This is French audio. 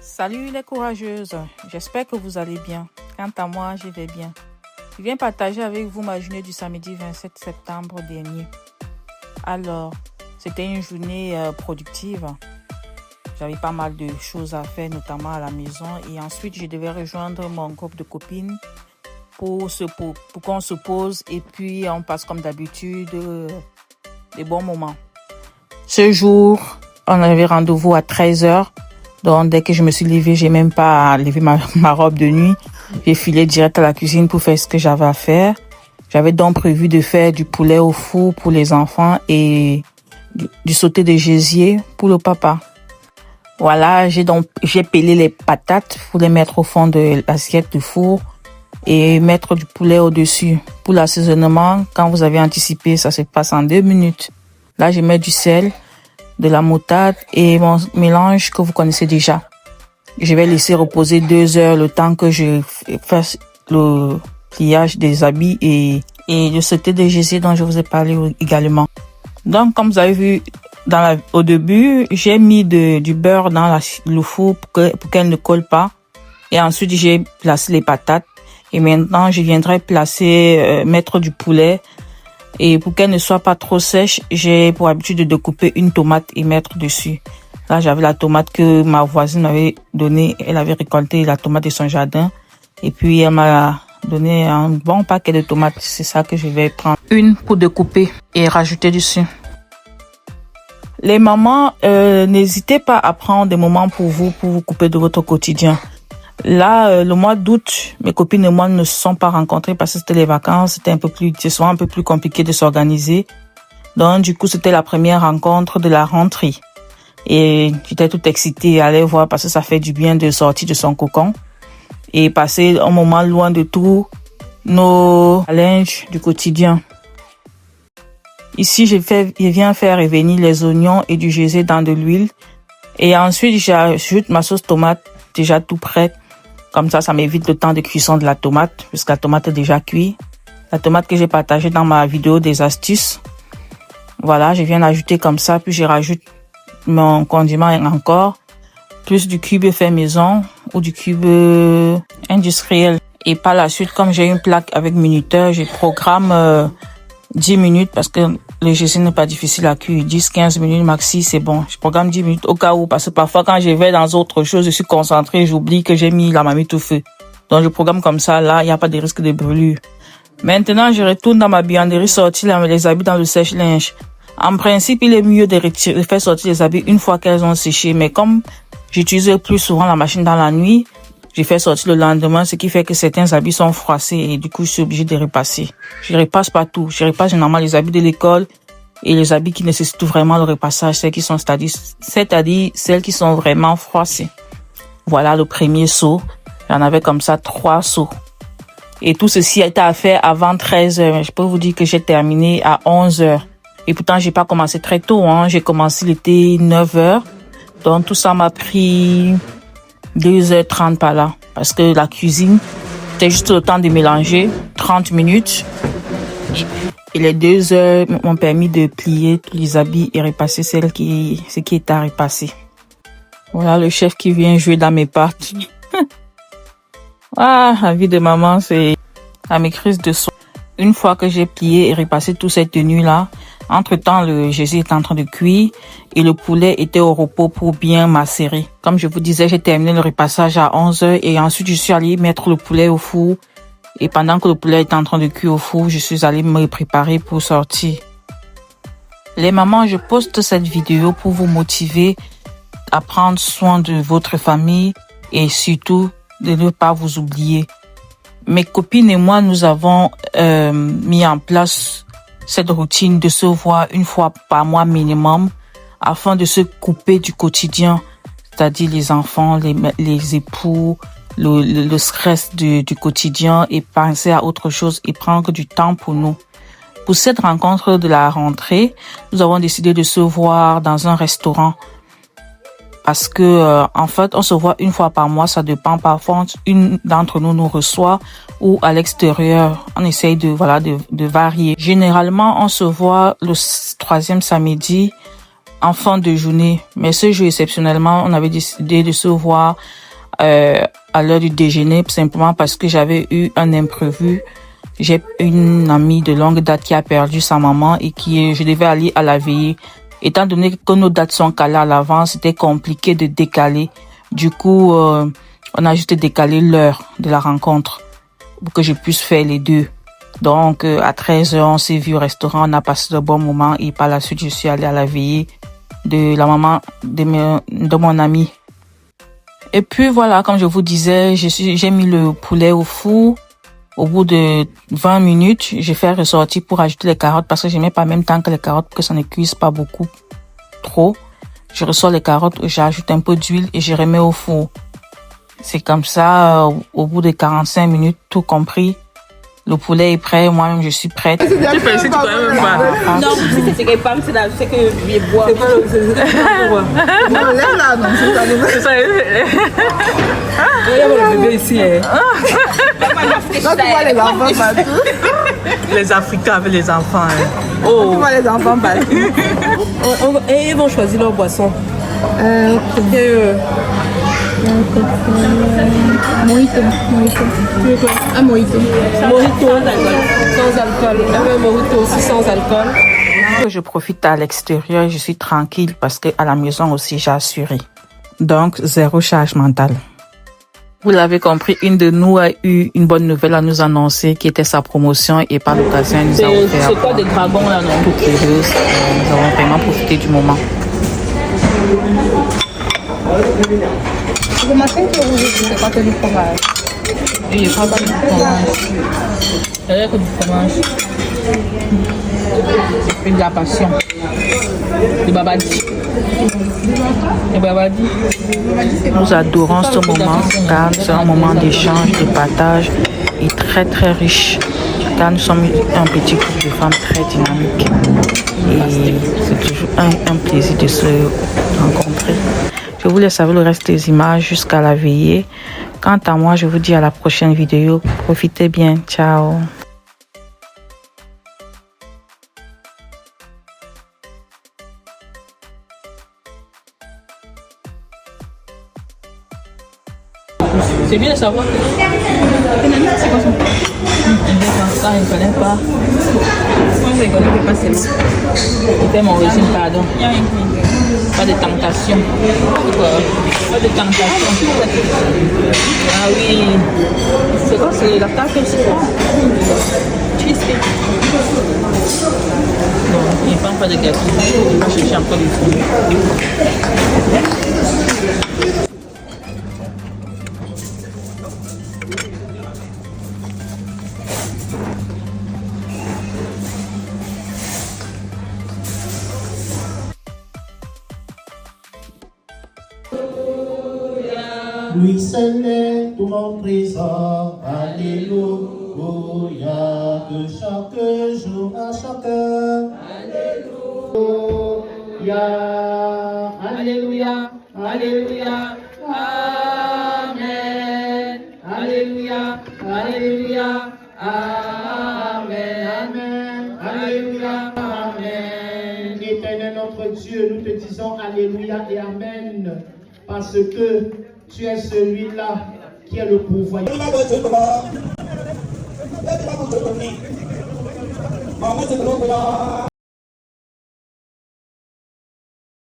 Salut les courageuses, j'espère que vous allez bien. Quant à moi, je vais bien. Je viens partager avec vous ma journée du samedi 27 septembre dernier. Alors, c'était une journée productive. J'avais pas mal de choses à faire, notamment à la maison. Et ensuite, je devais rejoindre mon groupe de copines pour qu'on se pose et puis on passe comme d'habitude des bons moments. Ce jour, on avait rendez-vous à 13h. Donc, dès que je me suis levée, j'ai même pas levé ma robe de nuit. J'ai filé direct à la cuisine pour faire ce que j'avais à faire. J'avais donc prévu de faire du poulet au four pour les enfants et du sauté de gésier pour le papa. Voilà, j'ai pelé les patates pour les mettre au fond de l'assiette du four et mettre du poulet au-dessus. Pour l'assaisonnement, quand vous avez anticipé, ça se passe en 2 minutes. Là, je mets du sel, de la moutarde et mon mélange que vous connaissez déjà. Je vais laisser reposer 2 heures le temps que je fasse le pliage des habits et le sauté de gésier dont je vous ai parlé également. Donc, comme vous avez vu au début, j'ai mis du beurre dans le four pour qu'elle ne colle pas. Et ensuite, j'ai placé les patates. Et maintenant, je viendrai mettre du poulet. Et pour qu'elle ne soit pas trop sèche, j'ai pour habitude de découper une tomate et mettre dessus. Là, j'avais la tomate que ma voisine m'avait donnée. Elle avait récolté la tomate de son jardin. Et puis, elle m'a donné un bon paquet de tomates. C'est ça que je vais prendre. Une pour découper et rajouter dessus. Les mamans, n'hésitez pas à prendre des moments pour vous couper de votre quotidien. Là, le mois d'août, mes copines et moi ne se sont pas rencontrées parce que c'était les vacances. C'est souvent un peu plus compliqué de s'organiser. Donc, du coup, c'était la première rencontre de la rentrée. Et j'étais toute excitée à aller voir parce que ça fait du bien de sortir de son cocon et passer un moment loin de tous nos challenges du quotidien. Ici, je viens faire revenir les oignons et du gésier dans de l'huile. Et ensuite, j'ajoute ma sauce tomate déjà tout prête. Comme ça m'évite le temps de cuisson de la tomate, puisque la tomate est déjà cuite. La tomate que j'ai partagée dans ma vidéo des astuces. Voilà, je viens l'ajouter comme ça, puis je rajoute mon condiment encore, plus du cube fait maison ou du cube industriel. Et par la suite, comme j'ai une plaque avec minuteur, je programme 10 minutes parce que le gésier n'est pas difficile à cuire. 10-15 minutes maxi, c'est bon. Je programme 10 minutes au cas où, parce que parfois quand je vais dans autre chose, je suis concentrée, j'oublie que j'ai mis la marmite au feu. Donc je programme comme ça, là, il n'y a pas de risque de brûlure. Maintenant, je retourne dans ma buanderie, sortir les habits dans le sèche-linge. En principe, il est mieux de faire sortir les habits une fois qu'elles ont séché, mais comme j'utilise plus souvent la machine dans la nuit, je fais sortir le lendemain, ce qui fait que certains habits sont froissés et du coup, je suis obligée de repasser. Je repasse pas tout. Je repasse généralement les habits de l'école et les habits qui nécessitent vraiment le repassage, c'est-à-dire celles qui sont vraiment froissées. Voilà le premier seau. J'en avais comme ça 3 seaux. Et tout ceci a été à faire avant 13h. Je peux vous dire que j'ai terminé à 11h. Et pourtant, j'ai pas commencé très tôt, hein. J'ai commencé, il était 9h. Donc, tout ça m'a pris 2h30 par là. Parce que la cuisine, c'était juste le temps de mélanger, 30 minutes. Et les 2 heures m'ont permis de plier tous les habits et repasser ce qui est à repasser. Voilà le chef qui vient jouer dans mes parties. Ah, la vie de maman, c'est la maîtrise de soi. Une fois que j'ai plié et repassé toute cette tenue-là, entre-temps, le gésier était en train de cuire et le poulet était au repos pour bien macérer. Comme je vous disais, j'ai terminé le repassage à 11h et ensuite je suis allée mettre le poulet au four. Et pendant que le poulet était en train de cuire au four, je suis allée me préparer pour sortir. Les mamans, je poste cette vidéo pour vous motiver à prendre soin de votre famille et surtout de ne pas vous oublier. Mes copines et moi, nous avons mis en place cette routine de se voir une fois par mois minimum afin de se couper du quotidien, c'est-à-dire les enfants, les époux, le stress du quotidien et penser à autre chose et prendre du temps pour nous. Pour cette rencontre de la rentrée, nous avons décidé de se voir dans un restaurant parce que en fait, on se voit une fois par mois, ça dépend. Parfois, une d'entre nous reçoit ou à l'extérieur. On essaye de varier. Généralement, on se voit le 3e samedi en fin de journée. Mais ce jour, exceptionnellement, on avait décidé de se voir à l'heure du déjeuner, simplement parce que j'avais eu un imprévu. J'ai une amie de longue date qui a perdu sa maman et je devais aller à la veillée. Étant donné que nos dates sont calées à l'avance, c'était compliqué de décaler. Du coup, on a juste décalé l'heure de la rencontre pour que je puisse faire les deux. Donc, à 13h, on s'est vu au restaurant, on a passé de bons moments et par la suite, je suis allée à la veillée de la maman de mon ami. Et puis voilà, comme je vous disais, j'ai mis le poulet au four. Au bout de 20 minutes, j'ai fait ressortir pour ajouter les carottes parce que je mets pas en même temps que les carottes pour que ça ne cuise pas beaucoup trop. Je ressors les carottes, j'ajoute un peu d'huile et je remets au four. C'est comme ça, au bout de 45 minutes, tout compris. Le poulet est prêt, moi-même je suis prête. Tu fais ici, tu connais même pas. Non, c'est que pas, c'est que je bois. C'est pas non, lève là, non, c'est ça. C'est ça. Il y a le bébé ici. Quand tu vois les enfants partout. Les Africains avec les enfants. Quand tu vois les enfants partout. Et ils vont choisir leur boisson. Mojito. Tu veux quoi? Un mojito. Mojito sans alcool. Un mojito aussi sans alcool. Je profite à l'extérieur, je suis tranquille parce que à la maison aussi j'ai assuré. Donc, zéro charge mentale. Vous l'avez compris, une de nous a eu une bonne nouvelle à nous annoncer qui était sa promotion et par l'occasion, elle nous a offert. C'est quoi des dragons là, non? Toutes les deux, nous avons vraiment profité du moment. Le matin, tu c'est pas que du fromage. Oui, je prends pas du fromage. Rien que du fromage. Et de la passion. Du babadi. Du babadi. Nous adorons ce moment car c'est un moment d'échange, de partage et très très riche. Car nous sommes un petit groupe de femmes très dynamiques. Et c'est toujours un plaisir de se rencontrer. Je vous laisse avec le reste des images jusqu'à la veillée. Quant à moi, je vous dis à la prochaine vidéo. Profitez bien. Ciao. C'est bien de savoir que. C'est quoi ça? Il ne connaît pas. Moi, je ne connais pas seulement. Il fait mon régime, pardon. Pas de tentation. Pas de tentation. Ah oui. C'est quoi? C'est la tarte aussi. Cheesecake. Non, il ne prend pas de gâteau. Il va chercher encore du fruits. Lui seul est tout mon trésor, alléluia, que chaque jour à chaque heure. Alléluia, alléluia, amen, alléluia, alléluia, amen, amen, alléluia, amen. Éternel notre Dieu, nous te disons alléluia et amen, parce que tu es celui-là qui est le pouvoir.